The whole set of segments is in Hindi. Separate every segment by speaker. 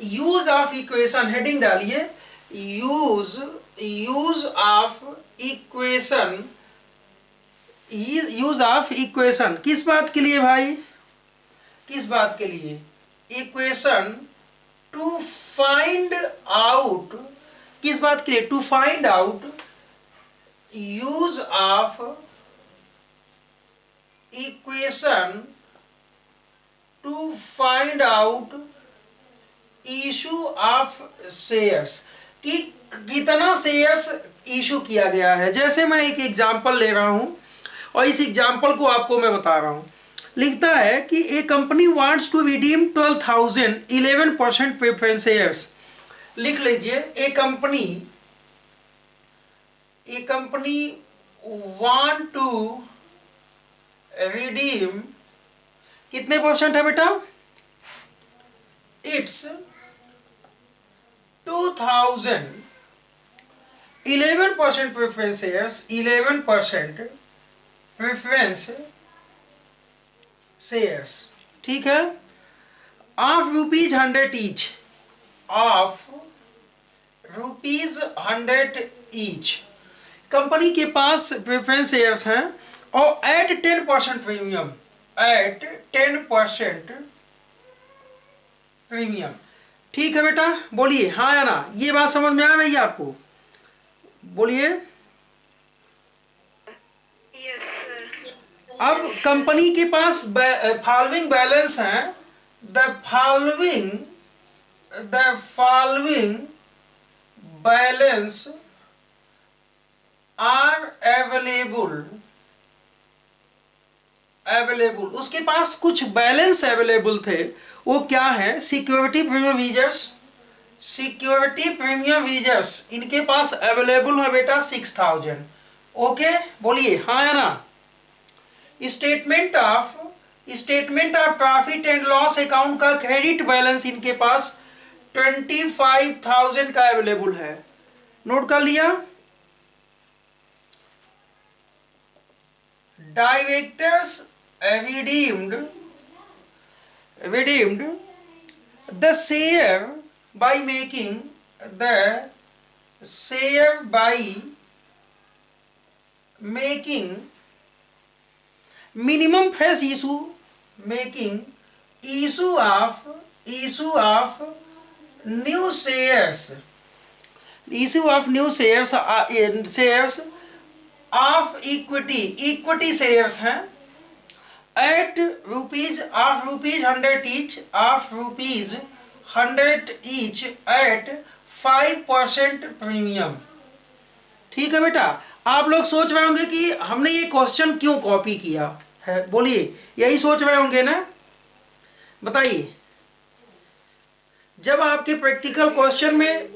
Speaker 1: यूज ऑफ इक्वेशन, हेडिंग डालिए, use of equation, use of equation किस बात के लिए भाई, किस बात के लिए, इक्वेशन टू फाइंड आउट, किस बात के लिए, to find out use of equation to find out issue of shares, कि कितना शेयर्स इशू किया गया है। जैसे मैं एक एग्जांपल ले रहा हूं और इस एग्जांपल को आपको मैं बता रहा हूं। लिखता है कि a company wants to redeem 12,000 11% preference shares. लिख लीजिए, a company want to redeem, कितने परसेंट है बेटा, it's 2000 11% preference shares, 11% preference shares, ठीक है, of ₹100 each, of ₹100 each. Company के पास प्रेफरेंस शेयर्स हैं और एट 10% प्रीमियम, एट 10% प्रीमियम। ठीक है बेटा, बोलिए हाँ या ना, ये बात समझ में आ रही है आपको, बोलिए। अब कंपनी के पास फॉलोइंग बैलेंस हैं, the following balance are available, उसके पास कुछ बैलेंस अवेलेबल थे, वो क्या है, security premium reserves, security premium reserves इनके पास अवेलेबल है बेटा 6,000। ओके, बोलिए हाँ या ना। Statement of profit and loss account का क्रेडिट बैलेंस इनके पास 25,000 का अवेलेबल है, नोट कर लिया। Directors redeemed the share by making minimum face issue, making issue of new shares, shares of equity shares हैं at ₹100 each, of ₹100 each at 5% premium. ठीक है बेटा, आप लोग सोच रहे होंगे कि हमने ये क्वेश्चन क्यों कॉपी किया है, बोलिए यही सोच रहे होंगे ना, बताइए। जब आपके प्रैक्टिकल क्वेश्चन में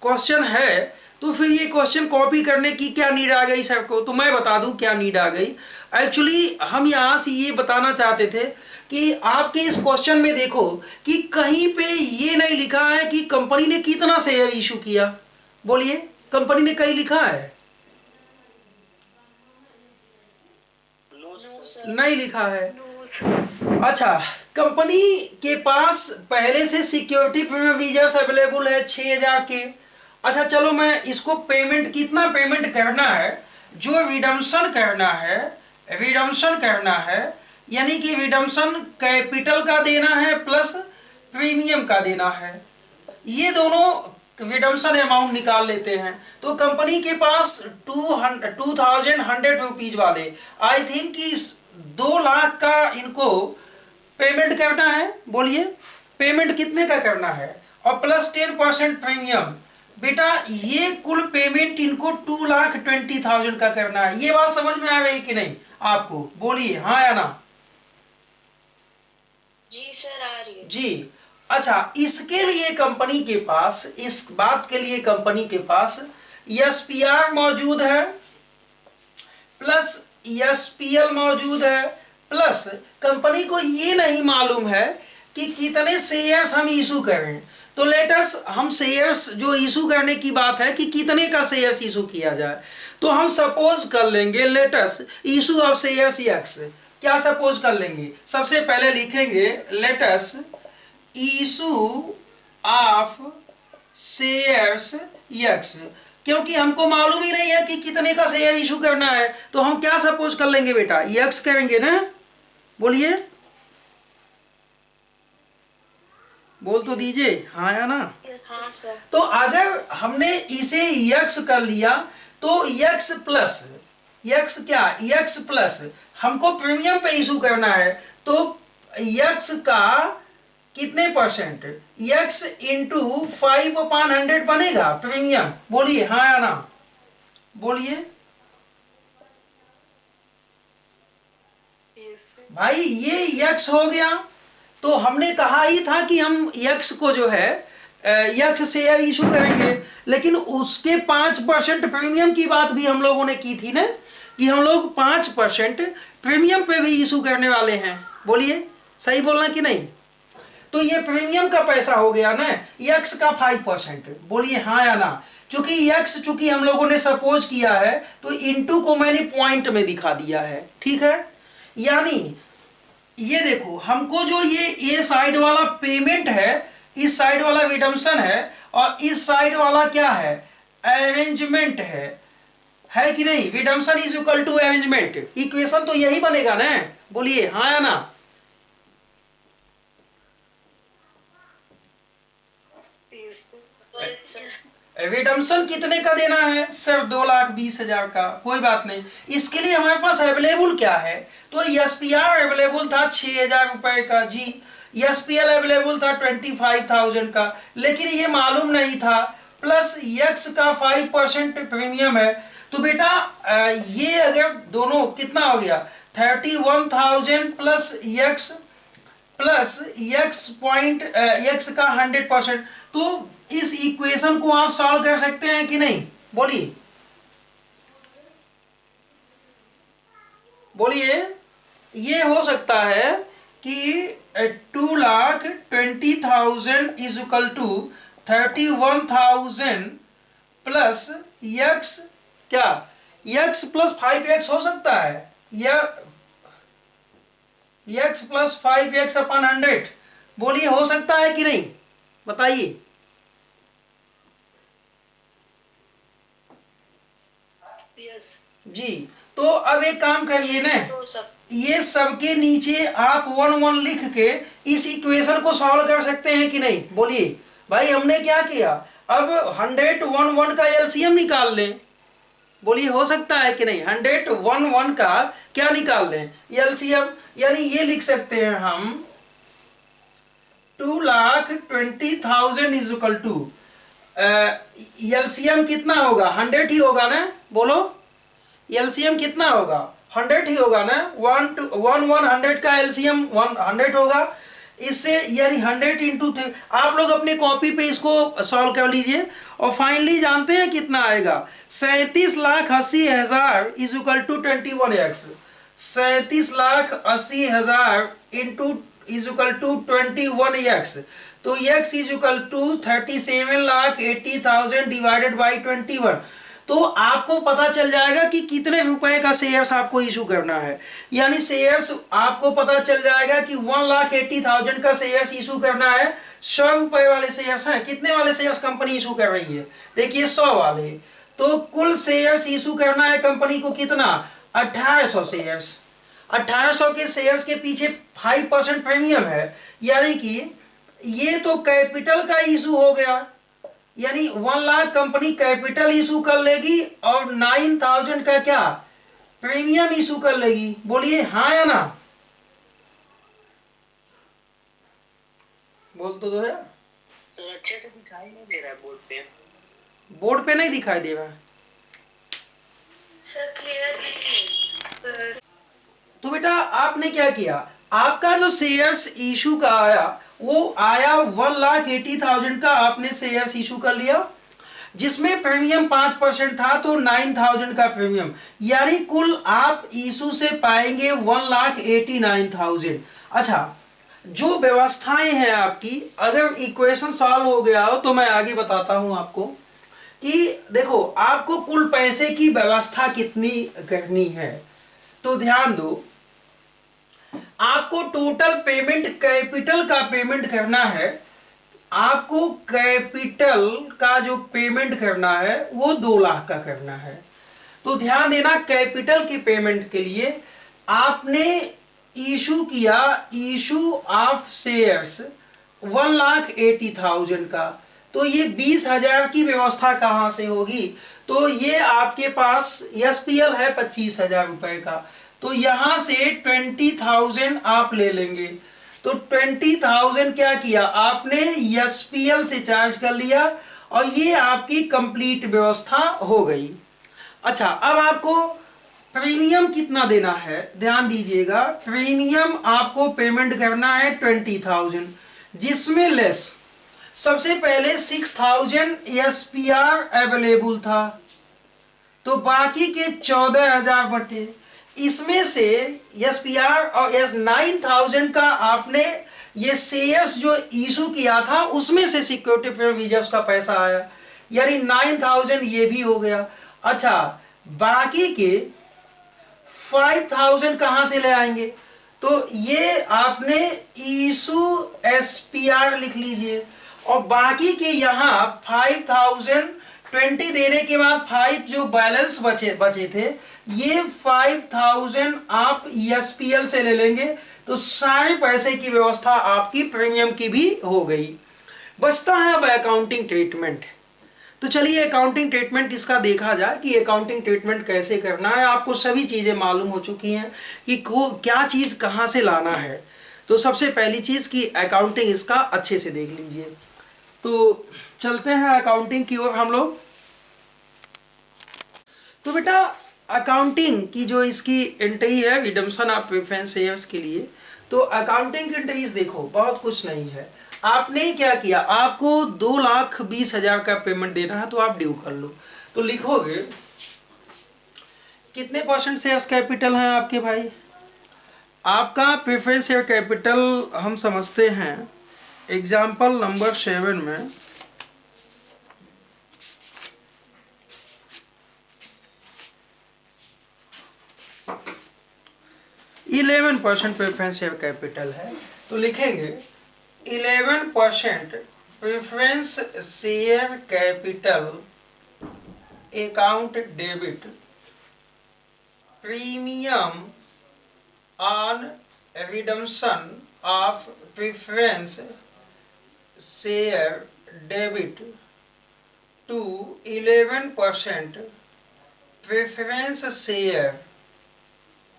Speaker 1: क्वेश्चन है तो फिर ये क्वेश्चन कॉपी करने की क्या नीड आ गई सर को, तो मैं बता दूं क्या नीड आ गई। एक्चुअली हम यहाँ से ये बताना चाहते थे कि आपके इस क्वेश्चन में देखो कि कहीं पे ये नहीं लिखा है कि कंपनी ने कितना शेयर इशू किया, बोलिए कंपनी ने कहीं लिखा है, नहीं लिखा है। अच्छा, कंपनी के पास पहले से सिक्योरिटी प्रीमियम रिजर्व्स अवेलेबल है 6,000 के। अच्छा चलो, मैं इसको पेमेंट, कितना पेमेंट करना है, जो रिडम्पशन करना है, यानी कि रिडम्पशन कैपिटल का देना है प्लस प्रीमियम का देना है, ये दोनों रिडम्पशन अमाउंट निकाल लेते हैं। तो कंपनी के पास 2,100 रुपीज वाले, आई थिंक कि 2 लाख का इनको पेमेंट करना है, बोलिए पेमेंट कितने का करना है, और प्लस 10% प्रीमियम। बेटा ये कुल पेमेंट इनको 2,20,000 का करना है। ये बात समझ में आ रही कि नहीं आपको, बोलिए हाँ या ना।
Speaker 2: जी सर आ रही है
Speaker 1: जी। अच्छा, इसके लिए कंपनी के पास, इस बात के लिए कंपनी के पास SPR मौजूद है प्लस SPL मौजूद है, प्लस कंपनी को ये नहीं मालूम है कि कितने शेयर्स हम इशू करें। तो लेटस हम शेयर्स जो इशू करने की बात है कि कितने का शेयर्स इशू किया जाए, तो हम सपोज कर लेंगे let's issue of shares X। क्या सपोज कर लेंगे, सबसे पहले लिखेंगे let's issue of shares x, क्योंकि हमको मालूम ही नहीं है कि कितने का शेयर इशू करना है, तो हम क्या सपोज कर लेंगे बेटा, यक्स करेंगे ना, बोलिए, बोल तो दीजिए हाँ या ना।
Speaker 2: हाँ सर।
Speaker 1: तो अगर हमने इसे यक्स कर लिया तो यक्स प्लस यक्स क्या, यक्स प्लस हमको प्रीमियम पे इशू करना है, तो यक्स का कितने परसेंट, यक्स इंटू 5/100 बनेगा प्रीमियम, बोलिए हाँ या ना, बोलिए भाई, ये यक्स हो गया। तो हमने कहा ही था कि हम यक्स को जो है यक्स शेयर इशू करेंगे, लेकिन उसके 5% प्रीमियम की बात भी हम लोगों ने की थी ना, कि हम लोग 5% प्रीमियम पे भी इशू करने वाले हैं, बोलिए सही बोलना कि नहीं। तो ये प्रीमियम का पैसा हो गया ना, यक्स का 5%, बोलिए हाँ या ना। क्योंकि यक्स चूंकि हम लोगों ने सपोज किया है तो इनटू को मैंने पॉइंट में दिखा दिया है, ठीक है। यानी ये देखो, हमको जो ये साइड वाला पेमेंट है, इस साइड वाला रिडम्पशन है, और इस साइड वाला क्या है, अरेंजमेंट है कि नहीं। Redemption is equal to arrangement, equation तो यही बनेगा ना, बोलिए हाँ या ना। रिडम्पशन कितने का देना है, सिर्फ 2,20,000 का, कोई बात नहीं। इसके लिए हमारे पास अवेलेबल क्या है, तो एसपीआर अवेलेबल था 6,000 रुपए का जी, एसपीएल अवेलेबल था 25,000 का, लेकिन ये मालूम नहीं था, प्लस यक्स का 5% प्रीमियम है। तो बेटा ये अगर दोनों कितना हो गया, 31,000 प्लस यक्स का 100%। तो इस इक्वेशन को आप सॉल्व कर सकते हैं कि नहीं, बोलिए बोलिए। ये हो सकता है कि 2,20,000 is equal to 31,000 plus x क्या, यक्स प्लस 5x हो सकता है, या यक्स प्लस 5x अपॉन 100, बोलिए हो सकता है कि नहीं, बताइए। जी, तो अब एक काम करिए ना, ये सबके नीचे आप 1 लिख के इस इक्वेशन को सॉल्व कर सकते हैं कि नहीं, बोलिए। भाई हमने क्या किया, अब 100 का एलसीएम निकाल लें, बोलिए हो सकता है कि नहीं। 100 का क्या निकाल लें, एलसीएम, यानी ये लिख सकते हैं हम 2,20,000 इज इक्वल टू, एलसीएम कितना होगा, 100 ही होगा ना, बोलो एलसीएम कितना होगा, 100 ही होगा ना, 100 का एलसीएम 100 होगा। इससे यानी 100 इंटू थे, आप लोग अपने कॉपी पे इसको सॉल्व कर लीजिए, और फाइनली जानते हैं कितना आएगा, 37,80,000 is equal to 21x, 37,80,000 into is equal to 21x, तो x is equal to 37,80,000 divided by 21। तो आपको पता चल जाएगा कि कितने रुपए का शेयर्स आपको इशू करना है, यानी शेयर्स आपको पता चल जाएगा कि 1,80,000 का शेयर्स इशू करना है। 100 रुपए वाले शेयर्स हैं, कितने वाले शेयर्स कंपनी इशू कर रही है, देखिए 100 वाले, तो कुल शेयर्स इशू करना है कंपनी को कितना, 1,800 शेयर्स। 1,800 के शेयर्स के पीछे 5% प्रीमियम है, यानी कि ये तो कैपिटल का इशू हो गया, यानी 1 लाख कंपनी कैपिटल इशू कर लेगी और 9,000 का क्या, प्रीमियम इशू कर लेगी, बोलिए हाँ या ना, बोल तो दो यार।
Speaker 2: तो अच्छे से दिखाई नहीं दे रहा है बोर्ड पे,
Speaker 1: बोर्ड पे नहीं दिखाई दे रहा है
Speaker 2: सर, क्लियर नहीं।
Speaker 1: तो बेटा आपने क्या किया, आपका जो शेयर्स इशू का आया वो आया 1,80,000 का, आपने शेयर्स इशू कर लिया, जिसमें प्रीमियम 5% था, तो 9,000 का प्रीमियम, यानी कुल आप इशू से पाएंगे 1,89,000। अच्छा, जो व्यवस्थाएं हैं आपकी, अगर इक्वेशन सॉल्व हो गया हो तो मैं आगे बताता हूं आपको कि देखो आपको कुल पैसे की व्यवस्था कितनी करनी है। तो ध्यान दो, आपको टोटल पेमेंट कैपिटल का पेमेंट करना है, आपको आपको कैपिटल का जो पेमेंट करना है वो 2 लाख का करना है। तो ध्यान देना, कैपिटल की पेमेंट के लिए आपने इशू किया इशू ऑफ शेयर्स 1,80,000 का। तो ये 20,000 की व्यवस्था कहाँ से होगी? तो ये आपके पास एसपीएल है 25,000 रुपए का, तो यहां से 20,000 आप ले लेंगे। तो 20,000 क्या किया आपने, एसपीएल से चार्ज कर लिया और ये आपकी कंप्लीट व्यवस्था हो गई। अच्छा, अब आपको प्रीमियम कितना देना है, ध्यान दीजिएगा। प्रीमियम आपको पेमेंट करना है 20,000, जिसमें लेस सबसे पहले 6,000 एसपीआर अवेलेबल था, तो बाकी के 14,000 बटे, इसमें से एसपीआर और 9,000 का आपने ये शेयर्स जो इशू किया था उसमें से सिक्योरिटी प्रोविजंस का पैसा आया, यानी 9,000 ये भी हो गया। अच्छा, बाकी के 5,000 कहां से ले आएंगे? तो ये आपने इशू एसपीआर लिख लीजिए, और बाकी के यहाँ 5,020 देने के बाद 5 जो बैलेंस बचे थे, ये 5,000 आप एसपीएल से ले लेंगे। तो सारे पैसे की व्यवस्था आपकी प्रीमियम की भी हो गई। बचता है अब अकाउंटिंग ट्रीटमेंट। तो चलिए अकाउंटिंग ट्रीटमेंट इसका देखा जाए कि अकाउंटिंग ट्रीटमेंट कैसे करना है। आपको सभी चीज़ें मालूम हो चुकी हैं कि क्या चीज़ कहाँ से लाना है। तो सबसे पहली चीज़ कि अकाउंटिंग इसका अच्छे से देख लीजिए। तो चलते हैं अकाउंटिंग की ओर हम लोग। तो बेटा, अकाउंटिंग की जो इसकी एंट्री है रिडम्पशन ऑफ प्रेफरेंस शेयर्स के लिए, तो अकाउंटिंग की एंट्रीज देखो बहुत कुछ नहीं है। आपने क्या किया, आपको 2,20,000 का पेमेंट देना है, तो आप ड्यू कर लो। तो लिखोगे कितने परसेंट शेयर्स कैपिटल हैं आपके भाई? आपका प्रेफरेंस शेयर कैपिटल हम समझते हैं एग्जाम्पल नंबर 7 में 11% प्रेफरेंस शेयर कैपिटल है। तो लिखेंगे 11% preference share capital account debit premium on redemption of preference share debit to 11% preference share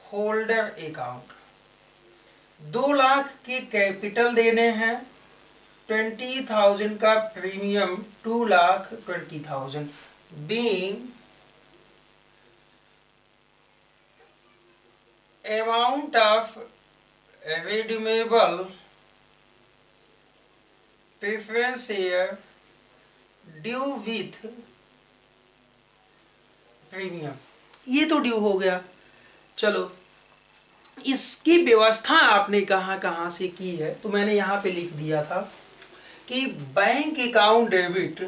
Speaker 1: holder account. 2 lakh के कैपिटल देने हैं, 20,000 का premium, 2,20,000 being amount of redeemable preference share due with premium. ये तो ड्यू हो गया। चलो, इसकी व्यवस्था आपने कहाँ कहाँ से की है, तो मैंने यहाँ पे लिख दिया था कि bank account debit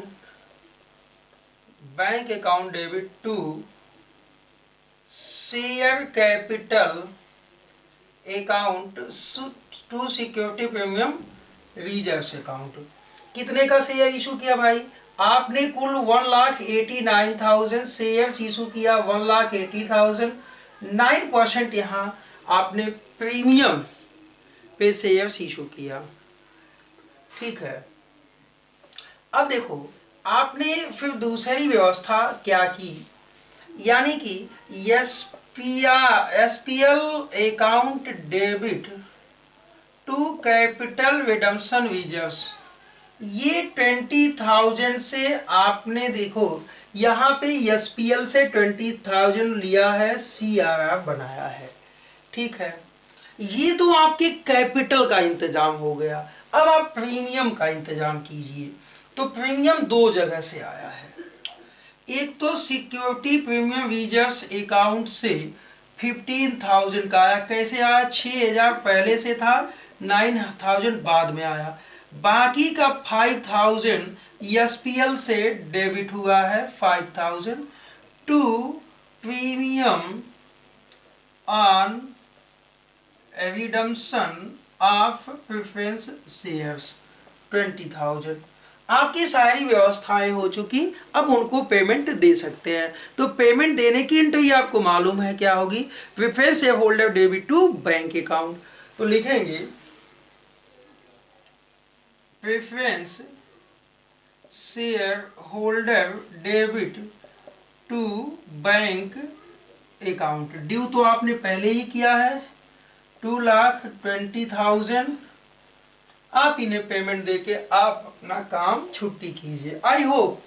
Speaker 1: to share capital account to security premium reserves account. कितने का शेयर इशू किया भाई? आपने कुल 1,89,000 शेयर्स इशू किया, 1,80,000, 9% यहाँ आपने प्रीमियम पे शेयर्स इशू किया। ठीक है, अब देखो आपने फिर दूसरी व्यवस्था क्या की, यानी कि SPL account debit to capital redemption reserves. ये 20,000 से आपने देखो यहाँ पे एसपीएल से 20,000 लिया है, सीआरआर बनाया है। ठीक है, ये तो आपके कैपिटल का इंतजाम हो गया। अब आप प्रीमियम का इंतजाम कीजिए। तो प्रीमियम 2 जगह से आया है। एक तो सिक्योरिटी प्रीमियम रिजर्व्स अकाउंट से 15,000 का आया। कैसे आया? 6,000 पहले से था, 9,000 बाद में आया। बाकी का 5,000 एसपीएल से डेबिट हुआ है, 5,000 to premium on redemption of preference shares 20,000। आपकी सारी व्यवस्थाएं हो चुकी, अब उनको पेमेंट दे सकते हैं। तो पेमेंट देने की एंट्री आपको मालूम है क्या होगी, preference share holder debit to bank account. तो लिखेंगे preference share holder debit to bank account. Due तो आपने पहले ही किया है 2,20,000, आप इन्हें पेमेंट देके आप अपना काम छुट्टी कीजिए। आई होप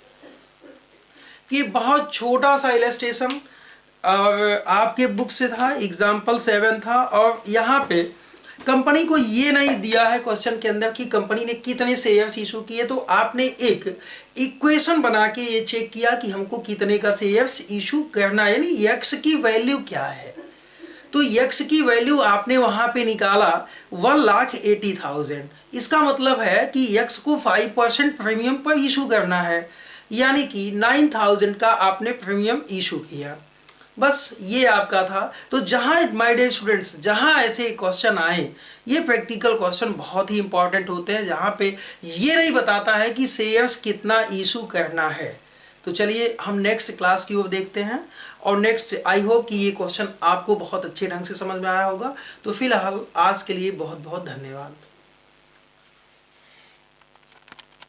Speaker 1: कि बहुत छोटा सा इलस्ट्रेशन और आपके बुक से था, एग्जाम्पल 7 था, और यहाँ पे कंपनी को ये नहीं दिया है क्वेश्चन के अंदर कि कंपनी ने कितने शेयर्स इशू किए, तो आपने एक इक्वेशन बना के ये चेक किया कि हमको कितने का शेयर्स इशू करना है, यानी यक्स की वैल्यू क्या है। तो यक्स की वैल्यू आपने वहां पे निकाला 1,80,000। इसका मतलब है कि यक्स को 5% प्रीमियम पर इशू करना है, यानी कि 9,000 का आपने प्रीमियम इशू किया। बस ये आपका था। तो जहाँ माय डियर स्टूडेंट्स, जहाँ ऐसे क्वेश्चन आए, ये प्रैक्टिकल क्वेश्चन बहुत ही इंपॉर्टेंट होते हैं, जहाँ पे ये नहीं बताता है कि शेयर्स कितना इशू करना है। तो चलिए हम नेक्स्ट क्लास की ओर देखते हैं, और नेक्स्ट आई होप कि ये क्वेश्चन आपको बहुत अच्छे ढंग से समझ में आया होगा। तो फिलहाल आज के लिए बहुत बहुत धन्यवाद।